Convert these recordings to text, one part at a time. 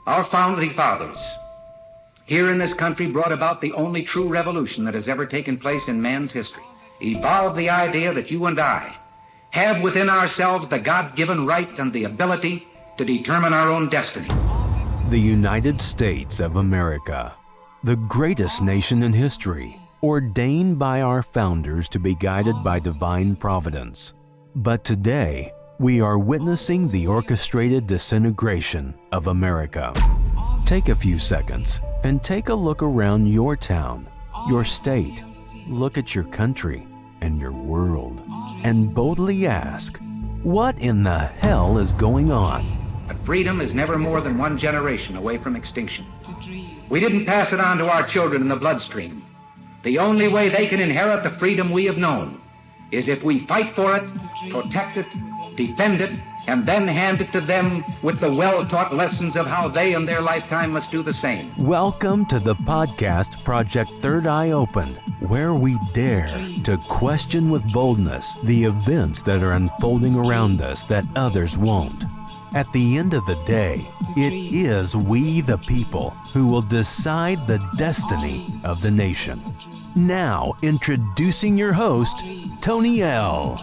Our founding fathers here in this country brought about the only true revolution that has ever taken place in man's history. Evolved the idea that you and I have within ourselves the God-given right and the ability to determine our own destiny. The United States of America, the greatest nation in history, ordained by our founders to be guided by divine providence. But today, we are witnessing the orchestrated disintegration of America. Take a few seconds and take a look around your town, your state, look at your country and your world, and boldly ask, what in the hell is going on? But freedom is never more than one generation away from extinction. We didn't pass it on to our children in the bloodstream. The only way they can inherit the freedom we have known is if we fight for it, protect it, defend it, and then hand it to them with the well-taught lessons of how they in their lifetime must do the same. Welcome to the podcast Project Third Eye Opened, where we dare to question with boldness the events that are unfolding around us that others won't. At the end of the day, it is we the people who will decide the destiny of the nation. Now, introducing your host, Tony L.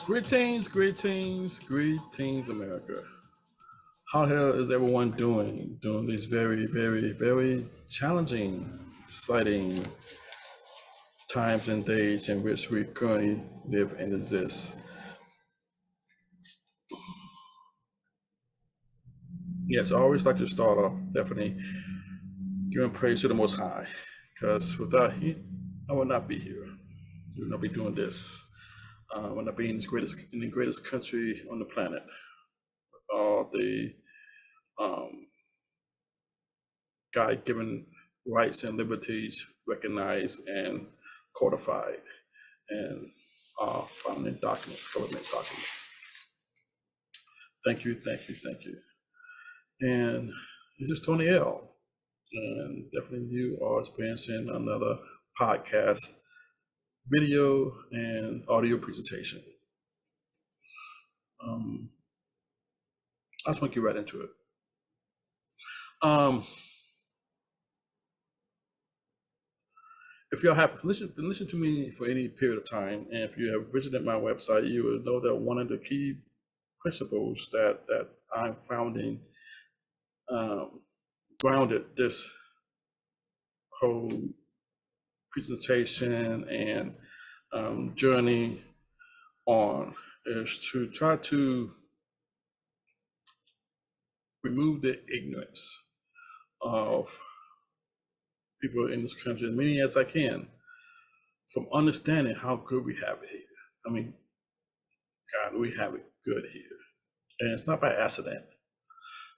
Greetings, America. How the hell is everyone doing during these very, very, very challenging, exciting times and days in which we currently live and exist? Yes, I always like to start off definitely giving praise to the Most High, because without Him, I would not be here. I would not be doing this. I would not be in the greatest country on the planet. All the God-given rights and liberties recognized and codified and found in documents, government documents. Thank you. And this is Tony L. And definitely you are experiencing another podcast, video, and audio presentation. I just want to get right into it. If y'all have listened to me for any period of time, and if you have visited my website, you will know that one of the key principles that I'm founding grounded this whole presentation and journey on is to try to remove the ignorance of people in this country, as many as I can, from understanding how good we have it here. I mean, God, we have it good here. And it's not by accident,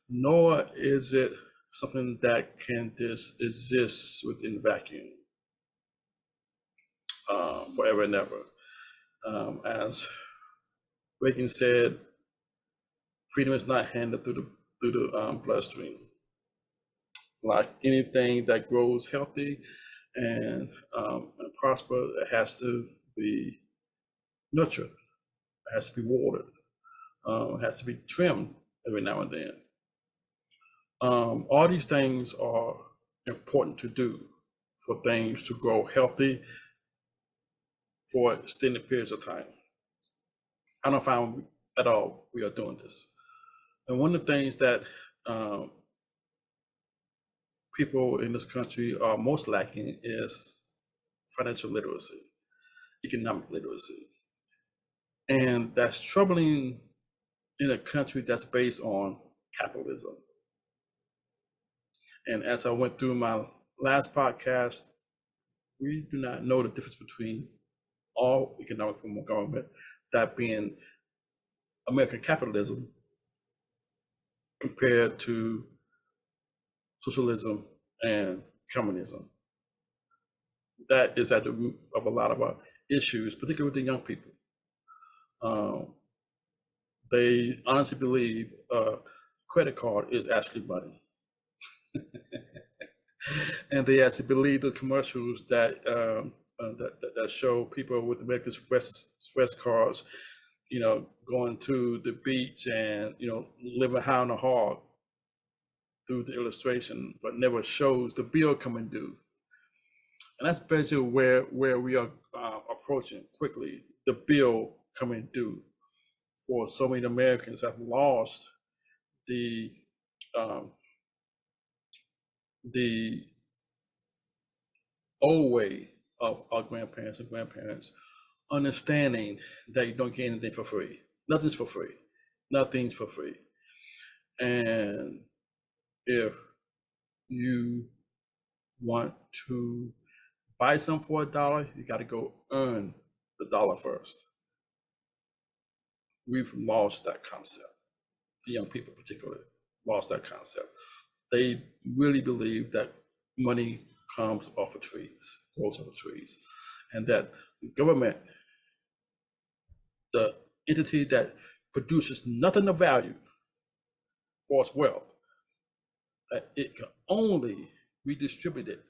nor is it something that can just exist within vacuum forever and ever. As Reagan said, freedom is not handed through the bloodstream. Like anything that grows healthy and prosper, it has to be nurtured. It has to be watered. It has to be trimmed every now and then. All these things are important to do for things to grow healthy for extended periods of time. I don't find at all we are doing this. And one of the things that people in this country are most lacking is financial literacy, economic literacy. And that's troubling in a country that's based on capitalism. And as I went through my last podcast, we do not know the difference between all economic form of government, that being American capitalism, compared to socialism and communism. That is at the root of a lot of our issues, particularly with the young people. They honestly believe a credit card is actually money. And they actually believe the commercials that that show people with American Express cards, going to the beach and living high on the hog through the illustration, but never shows the bill coming due. And that's basically where we are approaching quickly, the bill coming due. For so many Americans have lost the old way of our grandparents and grandparents, understanding that you don't get anything for free. Nothing's for free. Nothing's for free. And if you want to buy something for $1, you got to go earn the dollar first. We've lost that concept. The young people particularly lost that concept. They really believe that money comes off of trees, grows off of trees, and that the government, the entity that produces nothing of value for its wealth, that it can only redistribute it.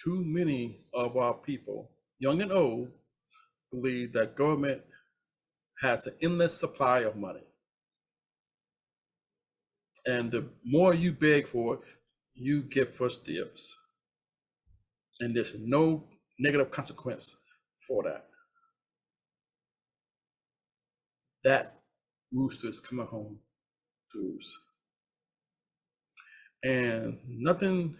Too many of our people, young and old, believe that government has an endless supply of money. And the more you beg for it, you get first dibs. And there's no negative consequence for that. That rooster is coming home to roost. And nothing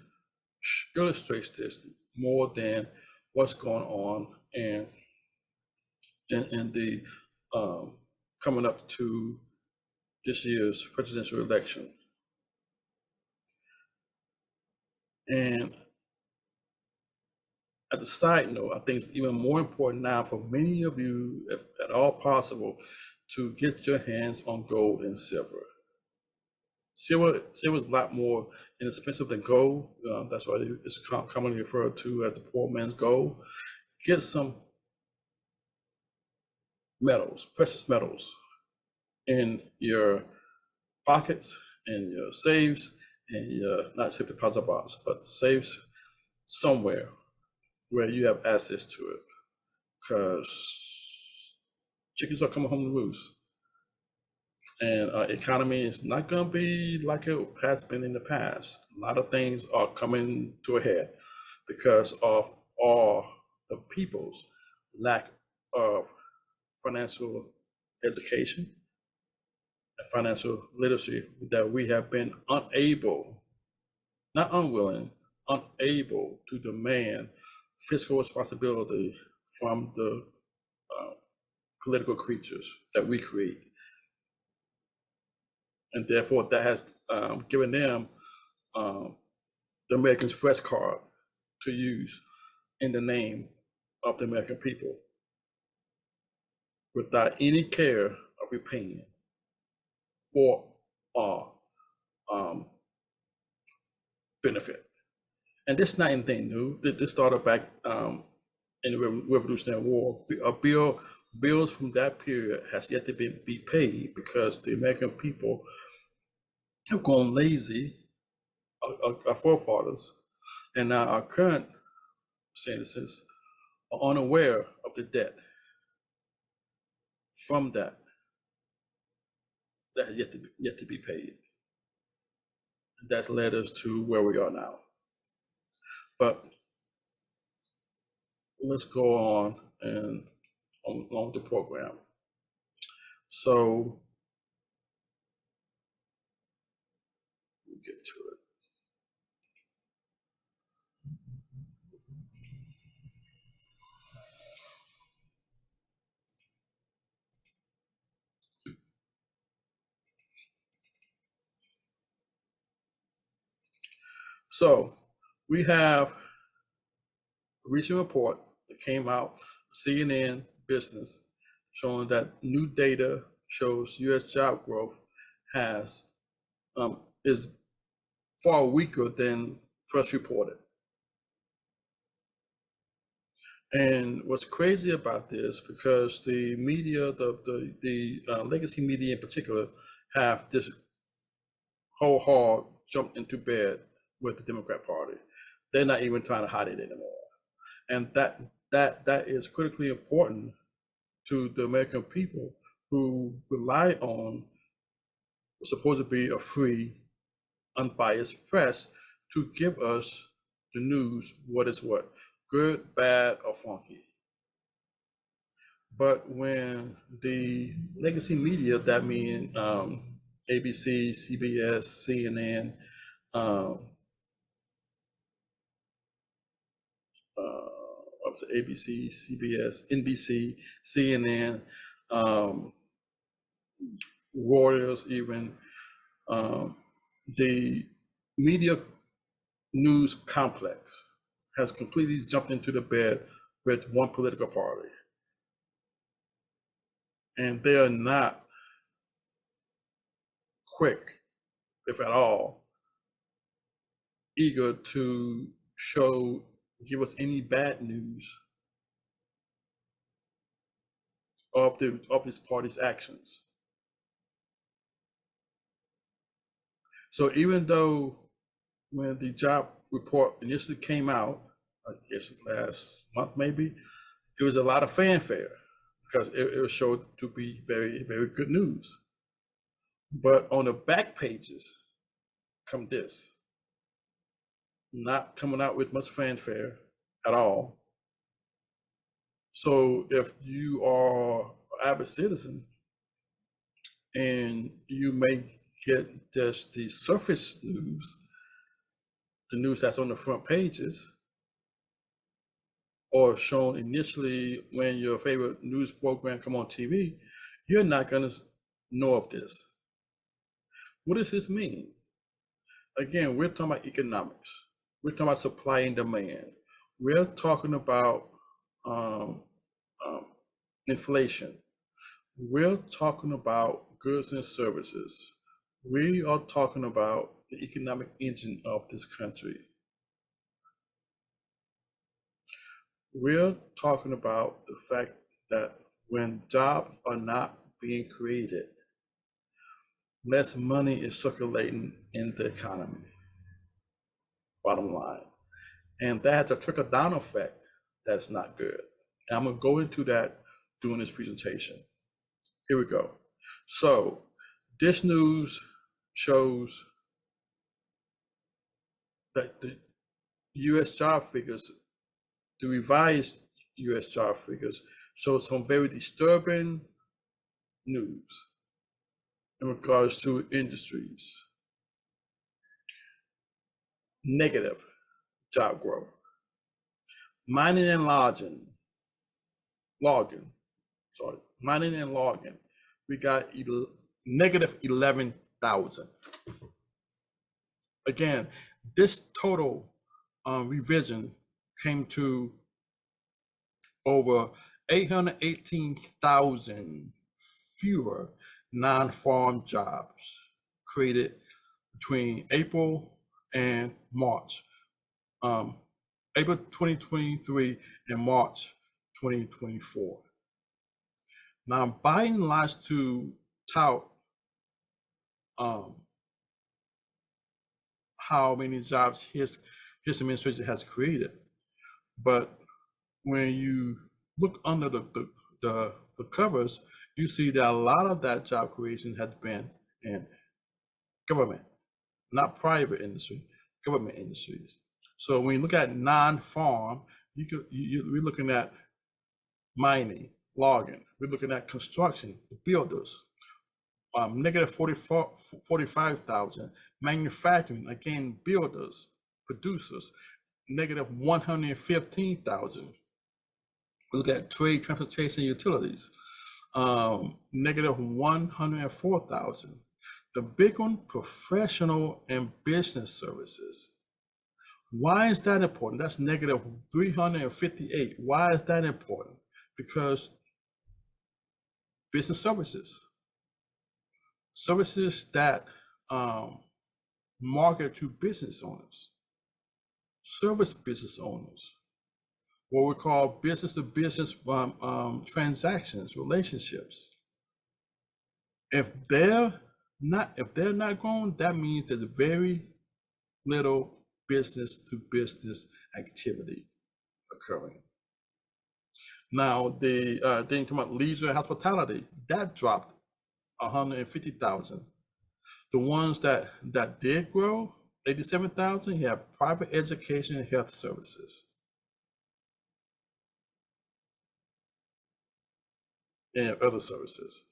illustrates this more than what's going on in the coming up to this year's presidential election. And as a side note, I think it's even more important now for many of you, if at all possible, to get your hands on gold and silver. Silver is a lot more inexpensive than gold. That's why it's commonly referred to as the poor man's gold. Get some metals, precious metals, in your pockets, in your safes, in your, not safe deposit box, but safes somewhere where you have access to it. Because chickens are coming home to roost. And our economy is not going to be like it has been in the past. A lot of things are coming to a head because of all the people's lack of financial education and financial literacy, that we have been unable, not unwilling, unable to demand fiscal responsibility from the political creatures that we create. And therefore, that has given them the American Express card to use in the name of the American people, without any care of repaying for our benefit. And this is not anything new. This started back in the Revolutionary War. Bills from that period has yet to be paid because the American people have gone lazy, our forefathers, and now our current citizens are unaware of the debt from that has yet to be paid. And that's led us to where we are now. But let's go on and on the program. So let me get to it. So we have a recent report that came out, CNN Business, showing that new data shows U.S. job growth is far weaker than first reported. And what's crazy about this, because the media, the legacy media in particular, have this whole hog jumped into bed with the Democrat Party. They're not even trying to hide it anymore. And that is critically important to the American people who rely on supposed to be a free, unbiased press to give us the news, what is what, good, bad, or funky. But when the legacy media, that means ABC, CBS, CNN, ABC, CBS, NBC, CNN, Reuters, even the media news complex has completely jumped into the bed with one political party. And they are not quick, if at all, eager to give us any bad news of this party's actions. So even though when the job report initially came out, I guess last month maybe, it was a lot of fanfare because it was showed to be very, very good news. But on the back pages come this, not coming out with much fanfare at all. So if you are an avid citizen and you may get just the surface news, the news that's on the front pages, or shown initially when your favorite news program come on TV, you're not going to know of this. What does this mean? Again, we're talking about economics. We're talking about supply and demand. We're talking about inflation. We're talking about goods and services. We are talking about the economic engine of this country. We're talking about the fact that when jobs are not being created, less money is circulating in the economy, bottom line. And that has a trickle-down effect that's not good. And I'm going to go into that during this presentation. Here we go. So this news shows that the U.S. job figures, the revised U.S. job figures, show some very disturbing news in regards to industries. Negative job growth. Mining and logging, we got negative 11,000. Again, this total revision came to over 818,000 fewer non-farm jobs created between April and March. April 2023 and March 2024. Now, Biden likes to tout how many jobs his administration has created, but when you look under the covers, you see that a lot of that job creation has been in government, not private industry, government industries. So when you look at non-farm, we're looking at mining, logging. We're looking at construction, builders, negative 45,000. Manufacturing, again, builders, producers, negative 115,000. We look at trade, transportation, utilities, negative 104,000. The big one, professional and business services. Why is that important? That's negative 358. Why is that important? Because business services that market to business owners, service business owners, what we call business to business transactions, relationships. If they're not growing, that means there's very little business to business activity occurring. Now, the thing about leisure and hospitality, that dropped 150,000. The ones that did grow, 87,000, you have private education and health services. And other services.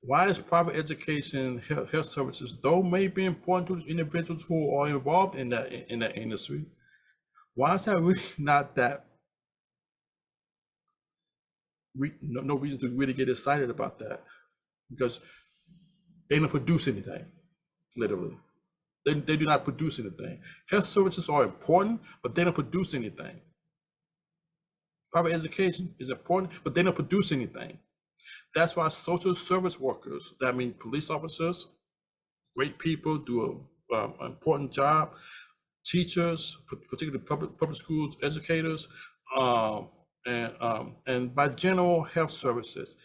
Why is private education health services, though may be important to individuals who are involved in that industry, why is that really not that? No reason to really get excited about that, because they don't produce anything, literally. They do not produce anything. Health services are important, but they don't produce anything. Private education is important, but they don't produce anything. That's why social service workers, that means police officers, great people, do an important job. Teachers, particularly public schools, educators, and by general health services,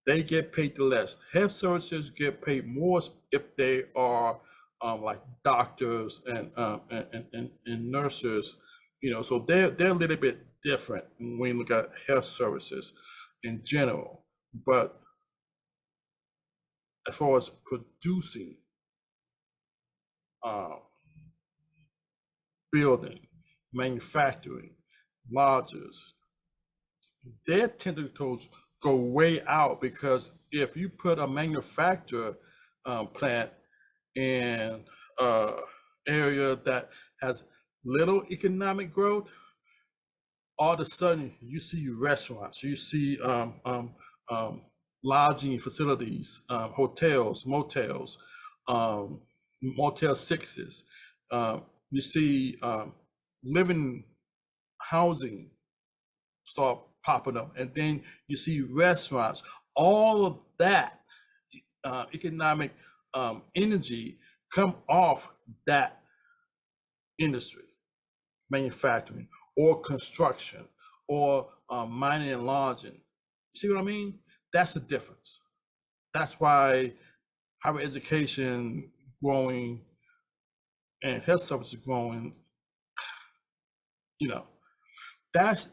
they get paid less. Health services get paid more if they are like doctors and nurses, so they're a little bit different when you look at health services in general. But as far as producing, building, manufacturing, lodges, their tentacles go way out, because if you put a manufacturer plant in an area that has little economic growth, all of a sudden you see restaurants, you see lodging facilities, hotels, motels, Motel 6s. You see living housing start popping up, and then you see restaurants. All of that economic energy come off that industry, manufacturing or construction or mining and lodging. You see what I mean? That's the difference. That's why higher education growing and health services growing, that's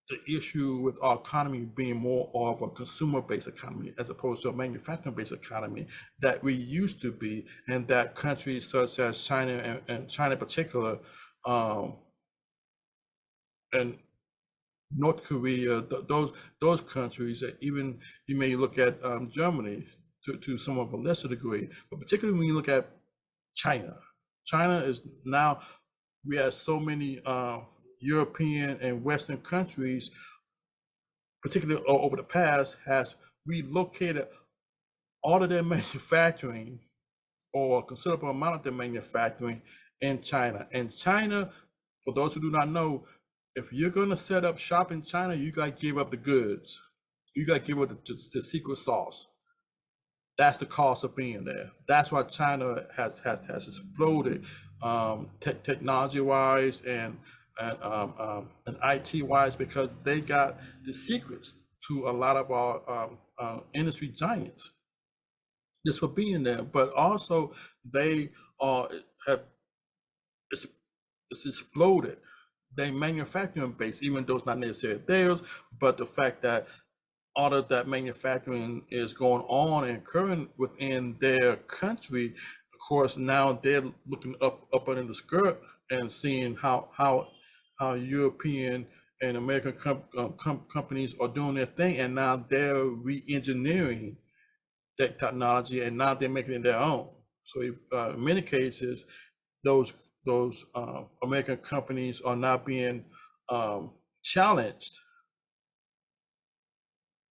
the issue with our economy being more of a consumer-based economy as opposed to a manufacturing-based economy that we used to be, and that countries such as China and China in particular, and North Korea, those countries, even you may look at Germany to some of a lesser degree, but particularly when you look at China. China is now, we have so many European and Western countries, particularly over the past, has relocated all of their manufacturing, or a considerable amount of their manufacturing, in China. And China, for those who do not know, if you're going to set up shop in China, you got to give up the goods. You got to give up the secret sauce. That's the cost of being there. That's why China has exploded, technology-wise and IT-wise, because they got the secrets to a lot of our industry giants just for being there. But also they have it's exploded. They manufacturing base, even though it's not necessarily theirs, but the fact that all of that manufacturing is going on and occurring within their country, of course, now they're looking up under the skirt and seeing how European and American companies are doing their thing, and now they're re-engineering that technology, and now they're making it their own. So in many cases, those American companies are now being challenged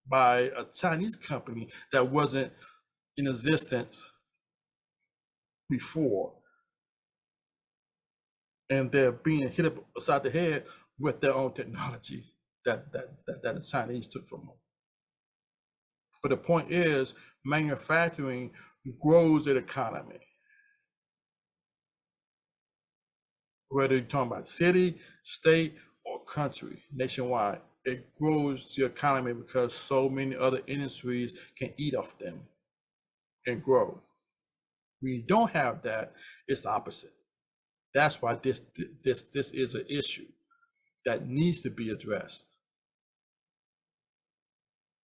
by a Chinese company that wasn't in existence before, and they're being hit upside the head with their own technology that the Chinese took from them. But the point is, manufacturing grows the economy. Whether you're talking about city, state, or country, nationwide, it grows the economy because so many other industries can eat off them and grow. When you don't have that, it's the opposite. That's why this is an issue that needs to be addressed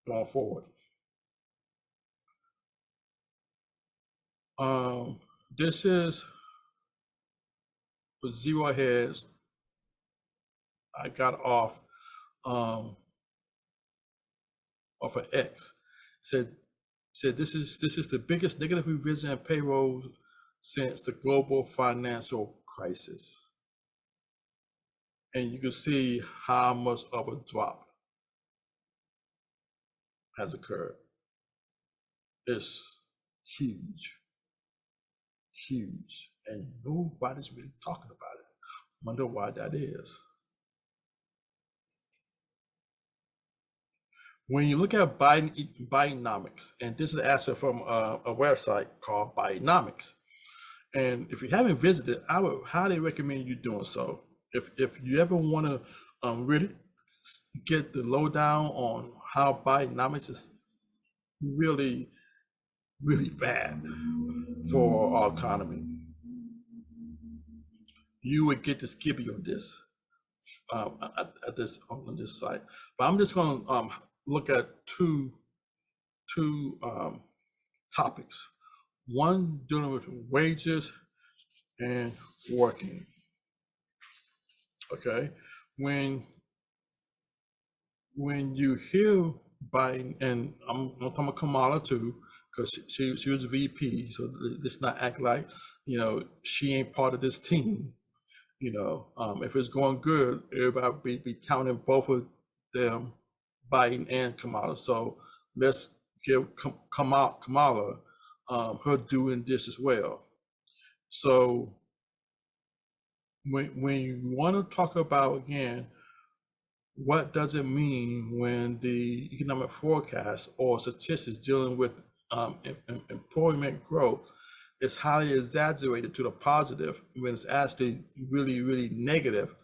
going forward. This is with zero heads. I got off of an X. Said this is the biggest negative revision in payroll since the global financial crisis. And you can see how much of a drop has occurred. It's huge, huge, and nobody's really talking about it. Wonder why that is. When you look at Bidenomics, and this is actually from a website called Bidenomics, and if you haven't visited, I would highly recommend you doing so. If you ever want to really get the lowdown on how Bidenomics is really, really bad for our economy, you would get the skippy on this at this on this site. But I'm just going to look at two topics. One dealing with wages and working. Okay, when you hear Biden, and I'm talking about Kamala too, because she was a VP, so let's not act like she ain't part of this team. If it's going good, everybody be counting both of them, Biden and Kamala. So let's give Kamala her doing this as well. So when you want to talk about, again, what does it mean when the economic forecast or statistics dealing with employment growth is highly exaggerated to the positive when it's actually really, really negative?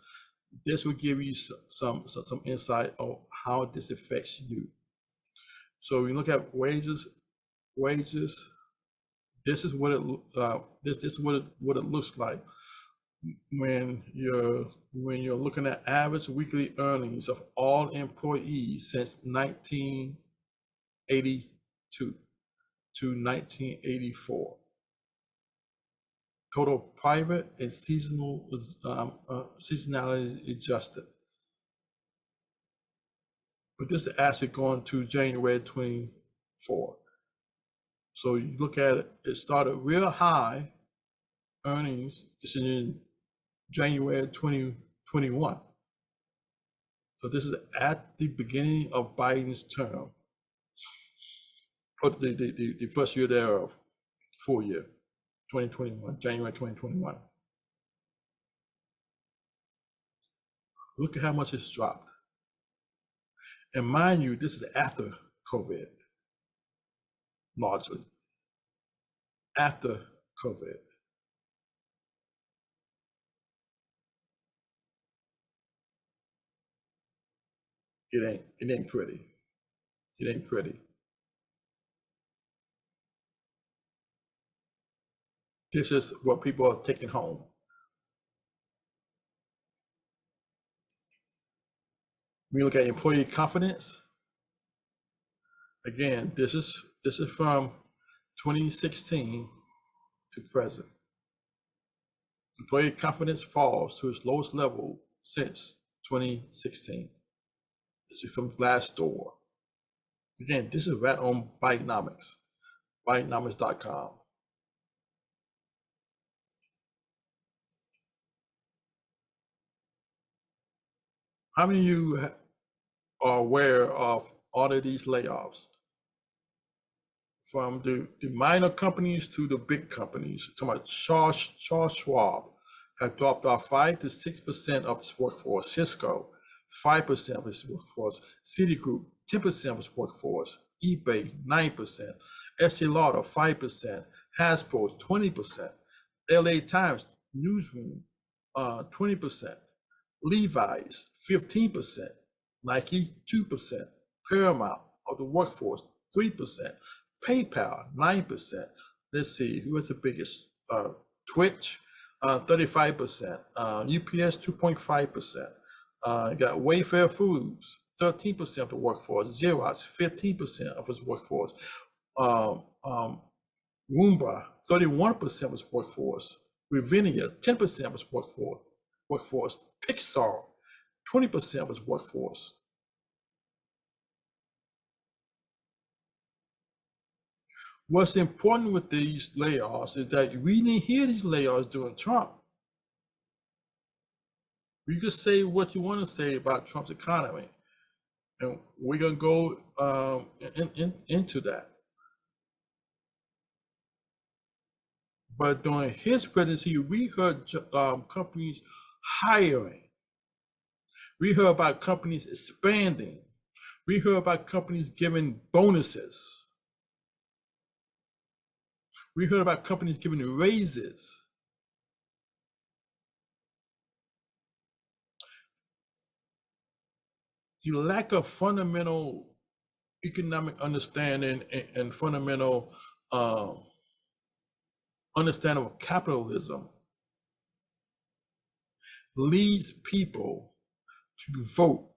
This will give you some insight on how this affects you. So when you look at wages, this is what it looks like when you're looking at average weekly earnings of all employees since 1982 to 1984. Total private and seasonality adjusted. But this is actually going to January 24. So you look at it, it started real high earnings. This is in January 2021. So this is at the beginning of Biden's term, or the first year thereof, full year, 2021, January 2021. Look at how much it's dropped. And mind you, this is after COVID, largely. After COVID. It ain't pretty. It ain't pretty. This is what people are taking home. When you look at employee confidence, again, this is from 2016 to present. Employee confidence falls to its lowest level since 2016. This is from Glassdoor. Again, this is right on Bidenomics, Bidenomics.com. How many of you are aware of all of these layoffs? From the minor companies to the big companies. Talking about Charles Schwab had dropped off 5 to 6% of its workforce. Cisco, 5% of its workforce. Citigroup, 10% of its workforce. eBay, 9%. Estee Lauder, 5%. Hasbro, 20%. LA Times Newsroom, 20%. Levi's, 15%. Nike, 2%. Paramount of the workforce, 3%. PayPal, 9%. Let's see, who was the biggest? Twitch, 35%. UPS, 2.5%. You got Wayfair Foods, 13% of the workforce. Xerox, 15% of its workforce. Roomba, 31% was workforce. Ravinia, 10% was workforce. Pixar, 20% was workforce. What's important with these layoffs is that we didn't hear these layoffs during Trump. You can say what you want to say about Trump's economy, and we're going to go into that. But during his presidency, we heard companies hiring. We heard about companies expanding. We heard about companies giving bonuses. We heard about companies giving raises. The lack of fundamental economic understanding and fundamental understanding of capitalism leads people to vote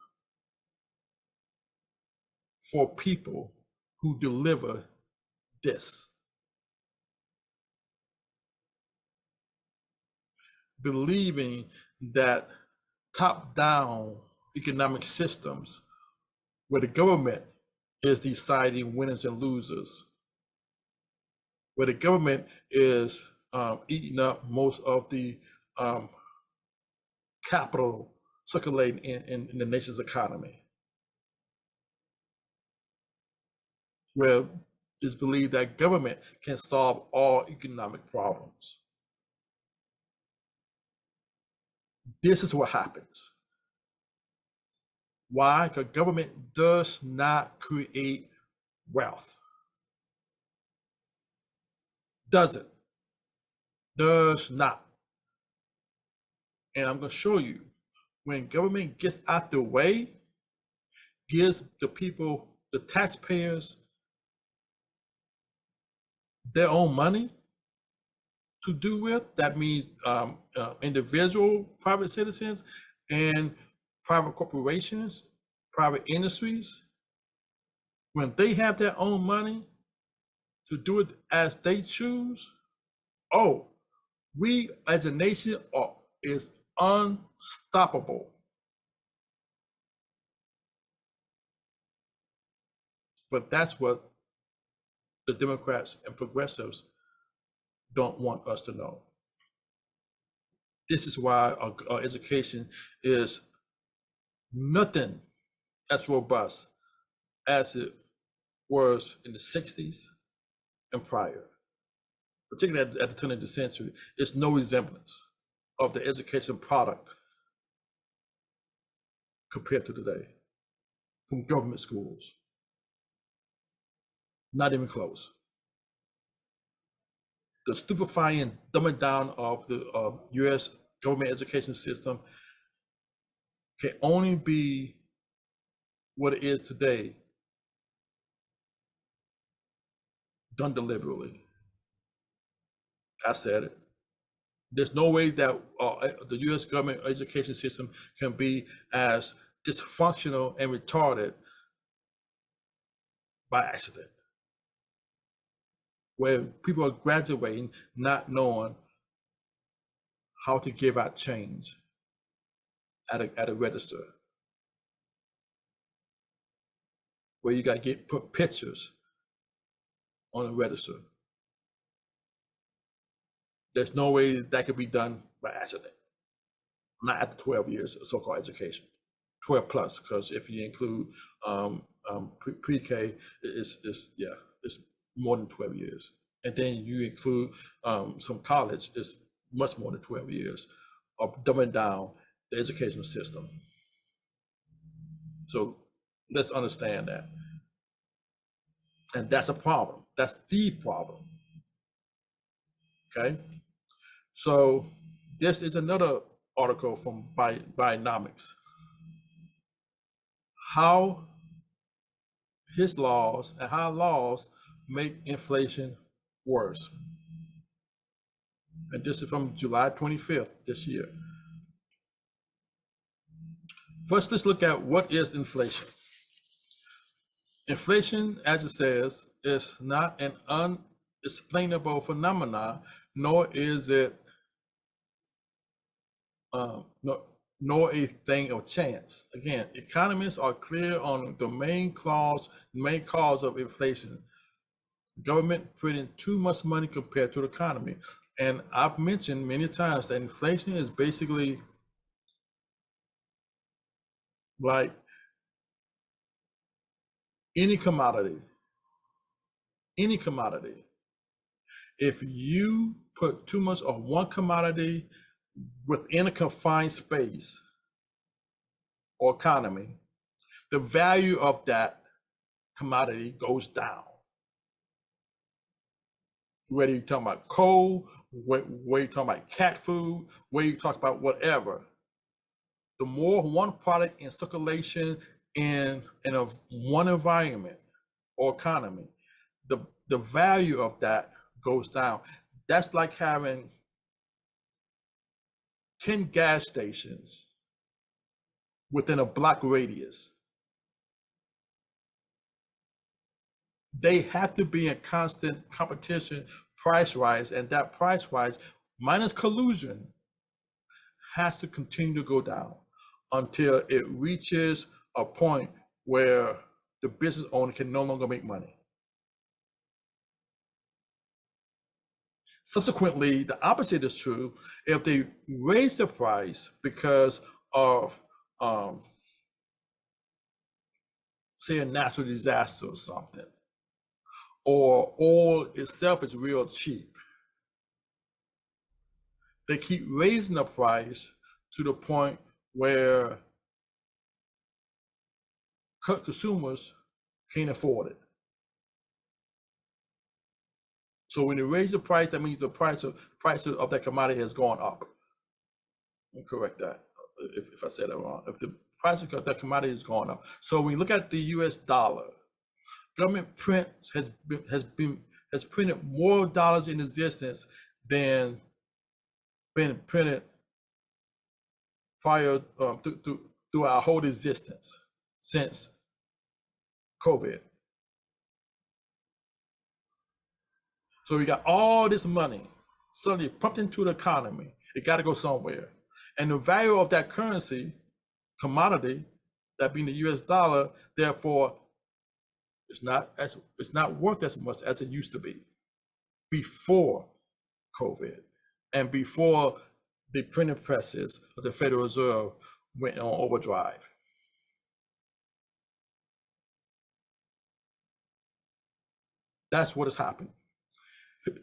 for people who deliver this. Believing that top-down economic systems where the government is deciding winners and losers, where the government is eating up most of the capital circulating in the nation's economy, where it's believed that government can solve all economic problems. This is what happens. Why? Because government does not create wealth. Doesn't. Does not. And I'm going to show you, when government gets out the way, gives the people, the taxpayers, their own money to do with, that means individual private citizens and private corporations, private industries, when they have their own money to do it as they choose, oh, we as a nation is unstoppable. But that's what the Democrats and progressives don't want us to know. This is why our education is nothing as robust as it was in the 60s and prior. Particularly at the turn of the century, there's no resemblance of the education product compared to today from government schools. Not even close. The stupefying dumbing down of the US government education system can only be what it is today, done deliberately. I said it. There's no way that the US government education system can be as dysfunctional and retarded by accident, where people are graduating not knowing how to give out change at a register, where you got to put pictures on a register. There's no way that could be done by accident. Not after 12 years of so-called education, 12 plus, because if you include pre-K, it's more than 12 years. And then you include some college, it's much more than 12 years of dumbing down the educational system. So let's understand that. And that's a problem. That's the problem. Okay? So this is another article from Bionomics. How his laws and how laws make inflation worse. And this is from July 25th this year. First, let's look at what is inflation. Inflation, as it says, is not an unexplainable phenomenon, nor is it nor a thing of chance. Again, economists are clear on the main cause of inflation. Government printing too much money compared to the economy. And I've mentioned many times that inflation is basically like any commodity. Any commodity. If you put too much of one commodity within a confined space or economy, the value of that commodity goes down. Whether you're talking about coal, whether you're talking about cat food, whether you talk about whatever, the more one product in circulation in one environment or economy, the value of that goes down. That's like having 10 gas stations within a block radius. They have to be in constant competition price-wise, and that price-wise minus collusion has to continue to go down until it reaches a point where the business owner can no longer make money. Subsequently, the opposite is true. If they raise the price because of, say, a natural disaster or something, or oil itself is real cheap, they keep raising the price to the point where consumers can't afford it. So when they raise the price, that means the price of that commodity has gone up. I'll correct that if I said that wrong. If the price of that commodity has gone up. So when you look at the U.S. dollar, government print has printed more dollars in existence than been printed prior through our whole existence since COVID. So we got all this money suddenly pumped into the economy. It got to go somewhere. And the value of that currency, commodity, that being the US dollar, therefore, it's not worth as much as it used to be before COVID and before the printing presses of the Federal Reserve went on overdrive. That's what has happened.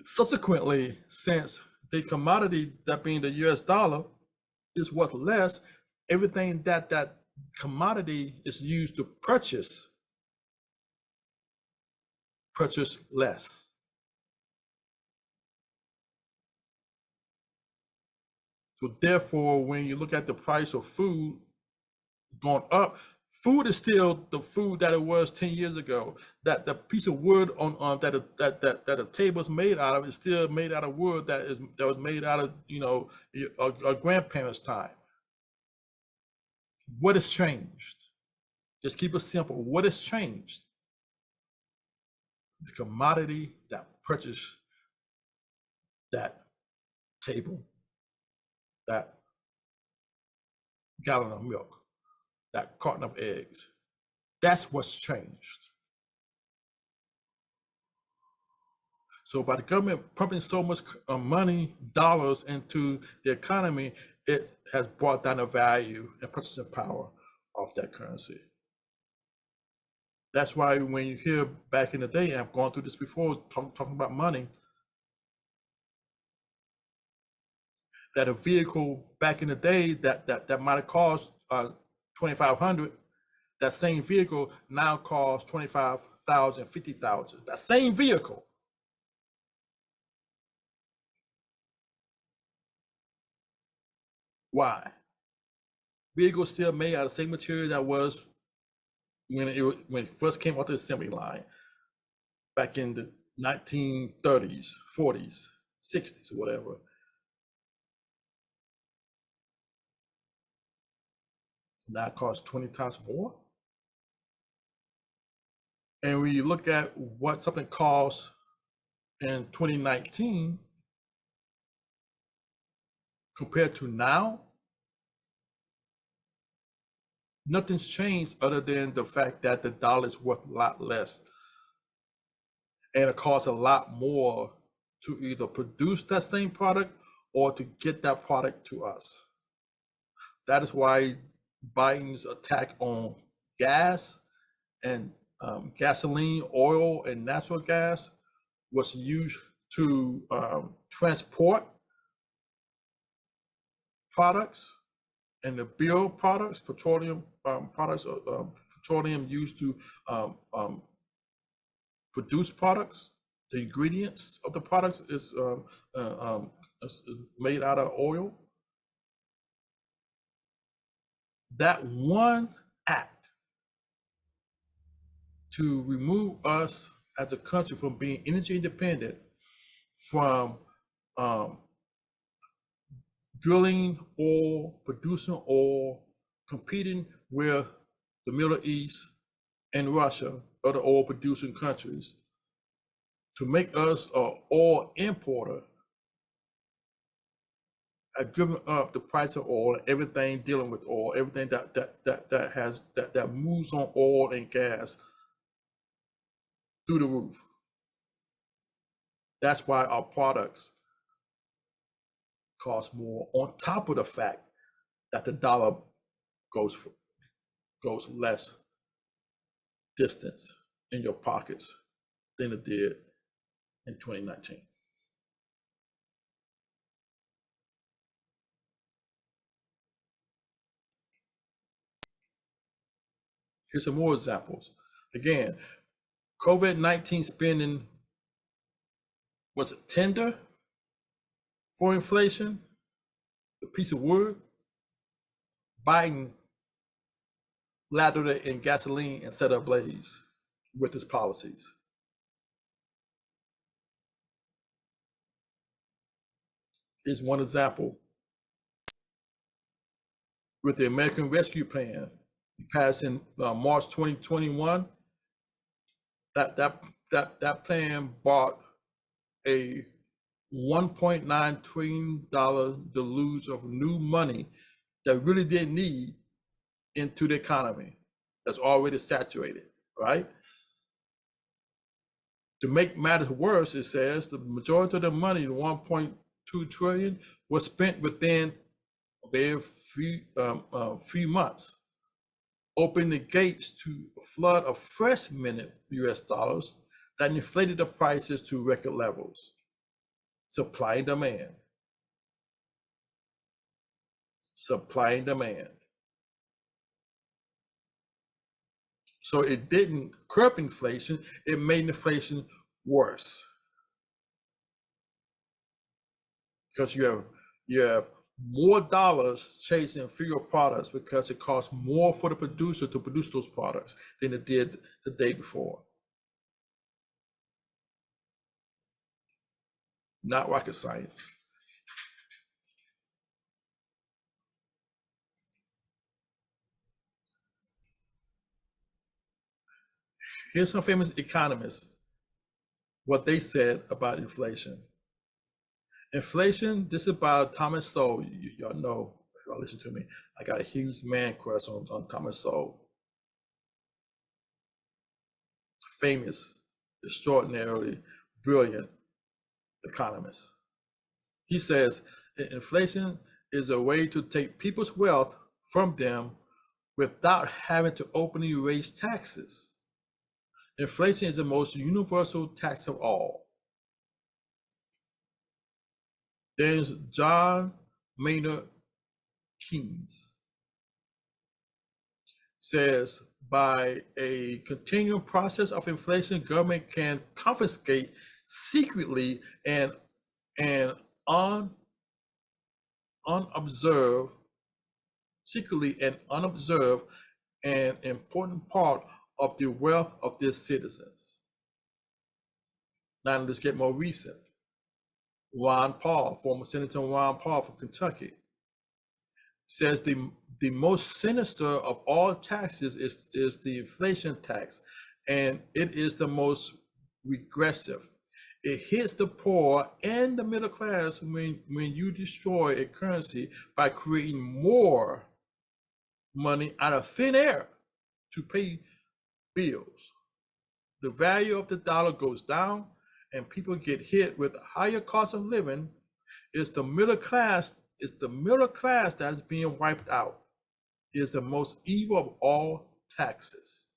Subsequently, since the commodity, that being the US dollar, is worth less, everything that commodity is used to purchase less. So therefore, when you look at the price of food going up, food is still the food that it was 10 years ago. That the piece of wood on that a table is made out of is still made out of wood that was made out of our grandparents' time. What has changed? Just keep it simple. What has changed? The commodity that purchased that table, that gallon of milk, that carton of eggs. That's what's changed. So by the government pumping so much money, dollars into the economy, it has brought down the value and purchasing power of that currency. That's why when you hear back in the day, and I've gone through this before, talking about money, that a vehicle back in the day that might have cost $2,500, that same vehicle now costs $25,000, $50,000. That same vehicle. Why? Vehicle still made out of the same material that was when it first came off the assembly line back in the 1930s, 40s, 60s, or whatever. Now it costs 20 times more. And when you look at what something costs in 2019 compared to now, nothing's changed other than the fact that the dollar is worth a lot less. And it costs a lot more to either produce that same product or to get that product to us. That is why Biden's attack on gas and gasoline, oil, and natural gas was used to transport products, and the bill products, petroleum products, petroleum used to produce products. The ingredients of the products is made out of oil. That one act to remove us as a country from being energy independent, from drilling oil, producing oil, competing with the Middle East and Russia, other oil producing countries, to make us an oil importer, have driven up the price of oil, everything dealing with oil, everything that moves on oil and gas through the roof. That's why our products cost more, on top of the fact that the dollar goes less distance in your pockets than it did in 2019. Here's some more examples. Again, COVID-19 spending was it tender for inflation, the piece of wood. Biden lathered it in gasoline and set it ablaze with his policies. Here's one example. With the American Rescue Plan, passed in March 2021, that plan brought a $1.9 trillion deluge of new money that really didn't need into the economy that's already saturated, right? To make matters worse, it says the majority of the money, the 1.2 trillion, was spent within a very few months, opening the gates to a flood of fresh minute US dollars that inflated the prices to record levels. Supply and demand. Supply and demand. So it didn't curb inflation, it made inflation worse. Because you have more dollars chasing fewer products because it costs more for the producer to produce those products than it did the day before. Not rocket science. Here's some famous economists, what they said about inflation. Inflation, this is by Thomas Sowell. Y'all know, y'all listen to me. I got a huge man crush on Thomas Sowell. Famous, extraordinarily brilliant economist. He says, inflation is a way to take people's wealth from them without having to openly raise taxes. Inflation is the most universal tax of all. There's John Maynard Keynes says, by a continual process of inflation, government can confiscate secretly and unobserved an important part of the wealth of their citizens. Now let's get more recent. Ron Paul, former Senator Ron Paul from Kentucky, says the most sinister of all taxes is the inflation tax, and it is the most regressive. It hits the poor and the middle class when you destroy a currency by creating more money out of thin air to pay bills. The value of the dollar goes down and people get hit with a higher cost of living. It's the middle class that is being wiped out. It is the most evil of all taxes.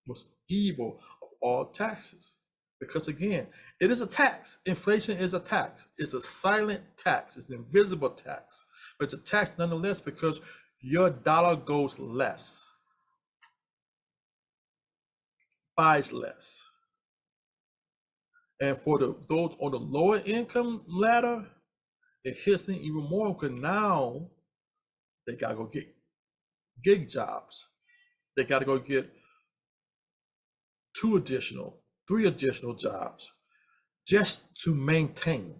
Most evil of all taxes. Because again, it is a tax. Inflation is a tax. It's a silent tax. It's an invisible tax. But it's a tax nonetheless because your dollar goes less, buys less. And for those on the lower income ladder, it hits them even more because now they gotta go get gig jobs. They gotta go get 3 additional jobs just to maintain.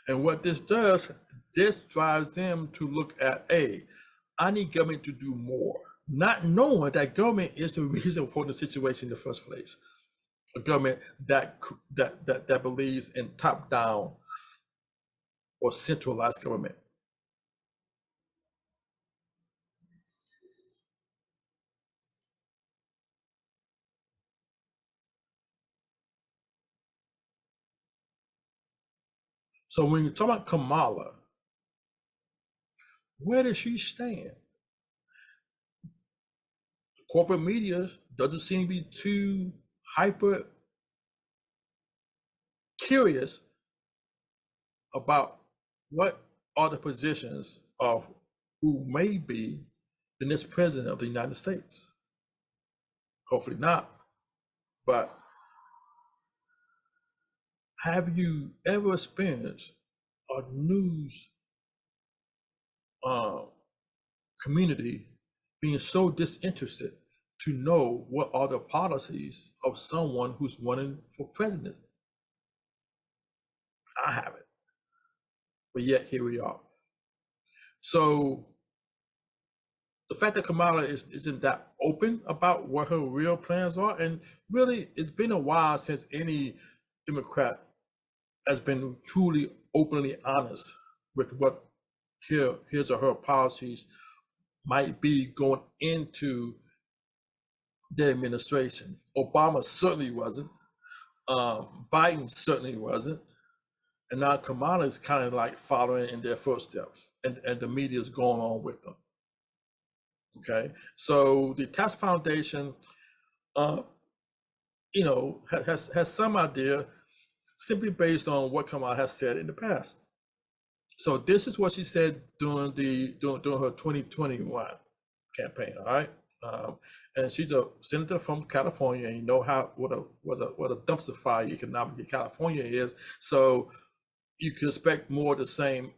And what this does, this drives them to look at, I need government to do more, not knowing that government is the reason for the situation in the first place. A government that believes in top-down or centralized government. So when you talk about Kamala, where does she stand? The corporate media doesn't seem to be too hyper curious about what are the positions of who may be the next president of the United States. Hopefully not. But have you ever experienced a news community being so disinterested to know what are the policies of someone who's running for president? I haven't. But yet here we are. So the fact that Kamala isn't that open about what her real plans are, and really it's been a while since any Democrat has been truly openly honest with what his or her policies might be going into the administration. Obama certainly wasn't. Biden certainly wasn't. And now Kamala is kind of like following in their footsteps, and the media is going on with them. Okay, so the Tax Foundation, has some idea simply based on what Kamala has said in the past. So this is what she said during her 2021 campaign. All right, and she's a senator from California, and you know what a dumpster fire economically California is. So you can expect more of the same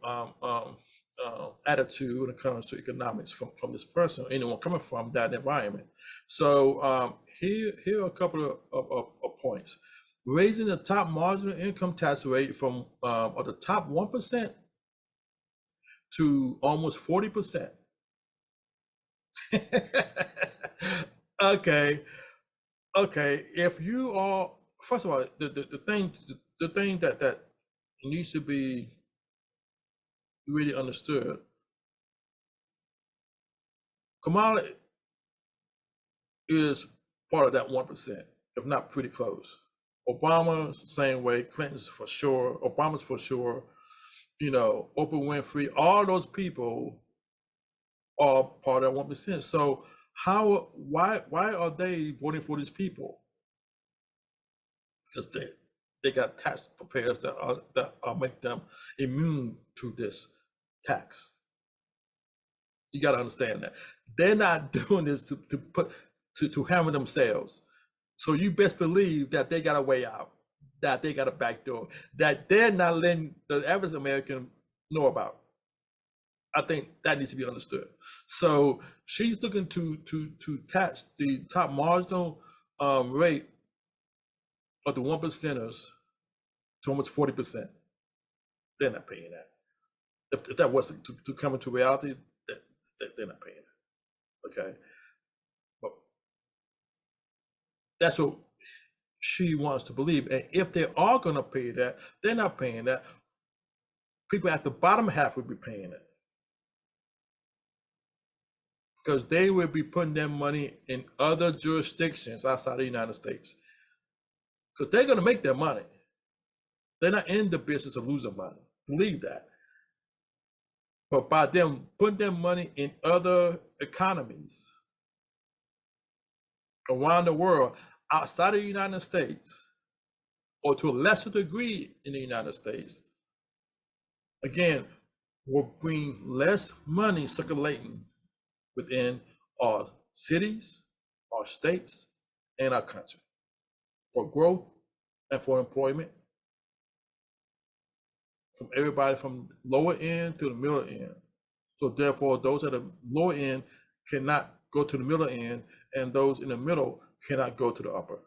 attitude when it comes to economics from this person, anyone coming from that environment. So here are a couple of points. Raising the top marginal income tax rate from or the top 1% to almost 40%. Okay. If you are, first of all, the thing that needs to be really understood. Kamala is part of that 1%, if not pretty close. Obama's the same way, Clinton's for sure, Obama's for sure, Oprah Winfrey, all those people are part of that 1%. So why are they voting for these people? Because they got tax preparers that make them immune to this tax. You got to understand that they're not doing this to hammer themselves. So you best believe that they got a way out, that they got a back door, that they're not letting the average American know about. I think that needs to be understood. So she's looking to tax the top marginal rate of the 1%ers to almost 40%. They're not paying that. If that was to come into reality, they're not paying that. Okay, but that's what she wants to believe. And if they are going to pay that, they're not paying that. People at the bottom half would be paying it, because they will be putting their money in other jurisdictions outside the United States, because they're going to make their money. They're not in the business of losing money. Believe that. But by them putting their money in other economies around the world outside of the United States, or to a lesser degree in the United States, again, will bring less money circulating within our cities, our states, and our country for growth and for employment, from everybody from lower end to the middle end. So therefore, those at the lower end cannot go to the middle end, and those in the middle cannot go to the upper,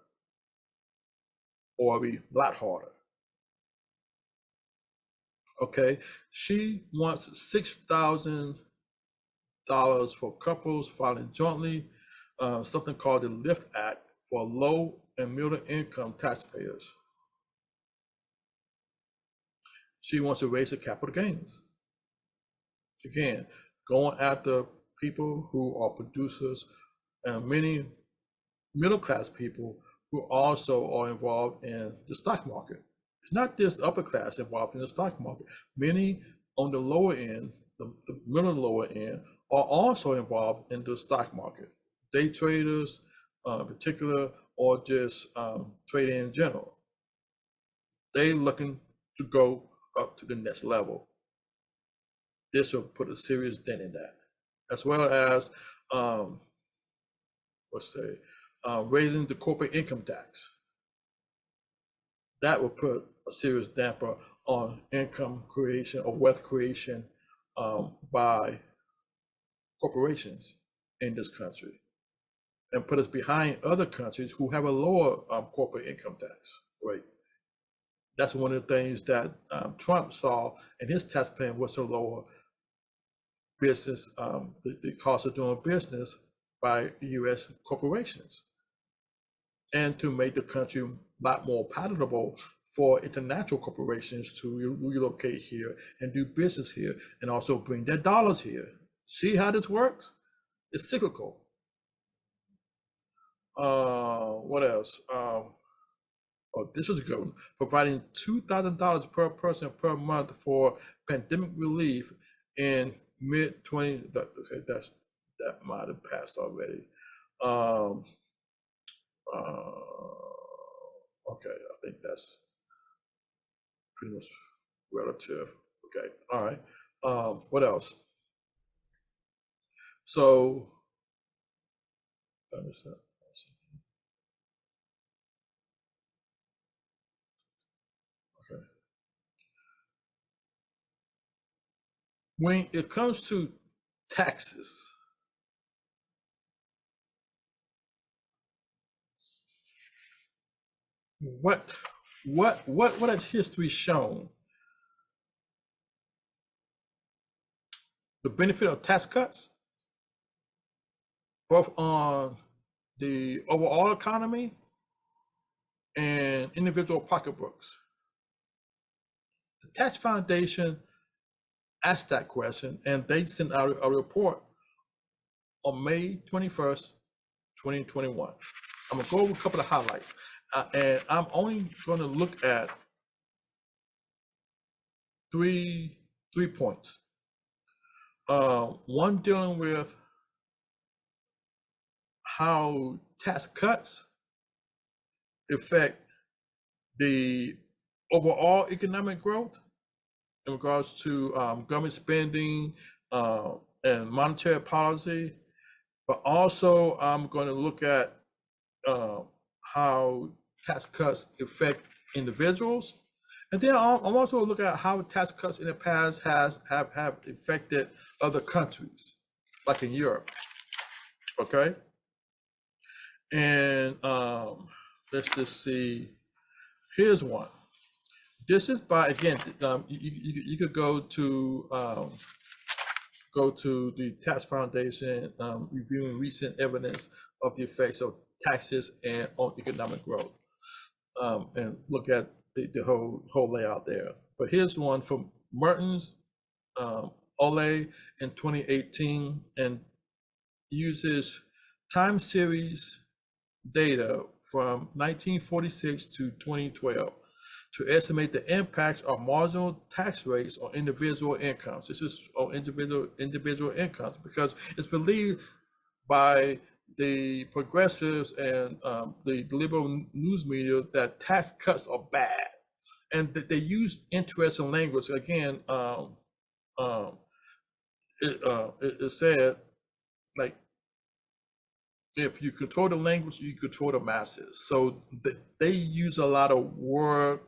or it'll be a lot harder. Okay, she wants $6,000 for couples filing jointly, something called the LIFT Act for low and middle income taxpayers. She wants to raise the capital gains. Again, going after people who are producers, and many middle class people who also are involved in the stock market. It's not just upper class involved in the stock market. Many on the lower end, the middle and lower end, are also involved in the stock market. Day traders, in particular, or just trading in general. They're looking to go up to the next level. This will put a serious dent in that, as well as raising the corporate income tax. That will put a serious damper on income creation or wealth creation by corporations in this country, and put us behind other countries who have a lower corporate income tax rate. That's one of the things that Trump saw in his tax plan, was to lower business, the cost of doing business by U.S. corporations, and to make the country a lot more palatable for international corporations to relocate here and do business here, and also bring their dollars here. See how this works? It's cyclical. What else? This was a good one. Providing $2,000 per person per month for pandemic relief in mid-20. Okay, that might have passed already. Okay, I think that's pretty much relative. Okay, all right. What else? So, okay. When it comes to taxes, what has history shown? The benefit of tax cuts, both on the overall economy and individual pocketbooks. The Tax Foundation asked that question, and they sent out a report on May 21st, 2021. I'm gonna go over a couple of highlights, and I'm only gonna look at three points. One dealing with how tax cuts affect the overall economic growth in regards to government spending and monetary policy, but also I'm going to look at how tax cuts affect individuals, And then I'm also looking at how tax cuts in the past have affected other countries, like in Europe. Okay, and let's just see. Here's one. This is by, again, you could go to the Tax Foundation, reviewing recent evidence of the effects of taxes and on economic growth, and look at the whole layout there. But here's one from Mertens, Ole in 2018, and uses time series data from 1946 to 2012 to estimate the impact of marginal tax rates on individual incomes. This is on individual incomes, because it's believed by the progressives and the liberal news media that tax cuts are bad, and that they use interesting language. Again, it said, like, if you control the language, you control the masses. So they use a lot of word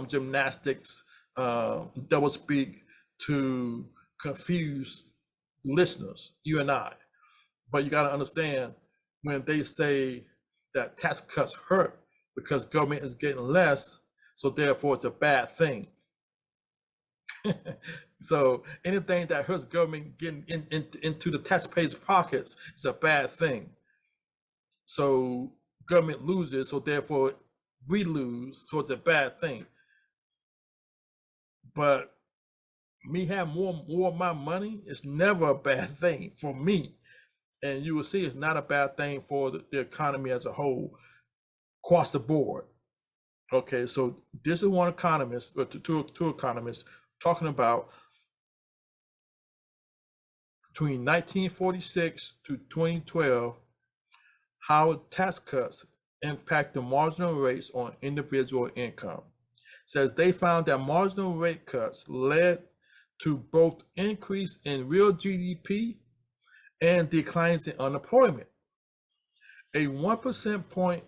gymnastics, double speak, to confuse listeners, you and I. But you got to understand, when they say that tax cuts hurt because government is getting less, so therefore it's a bad thing. So anything that hurts government getting into the taxpayers' pockets is a bad thing. So government loses, so therefore we lose, so it's a bad thing. But me having more of my money is never a bad thing for me. And you will see it's not a bad thing for the economy as a whole, across the board. Okay, so this is one economist, or two economists, talking about between 1946 to 2012, how tax cuts impact the marginal rates on individual income. Says they found that marginal rate cuts led to both increase in real GDP and declines in unemployment. A 1% point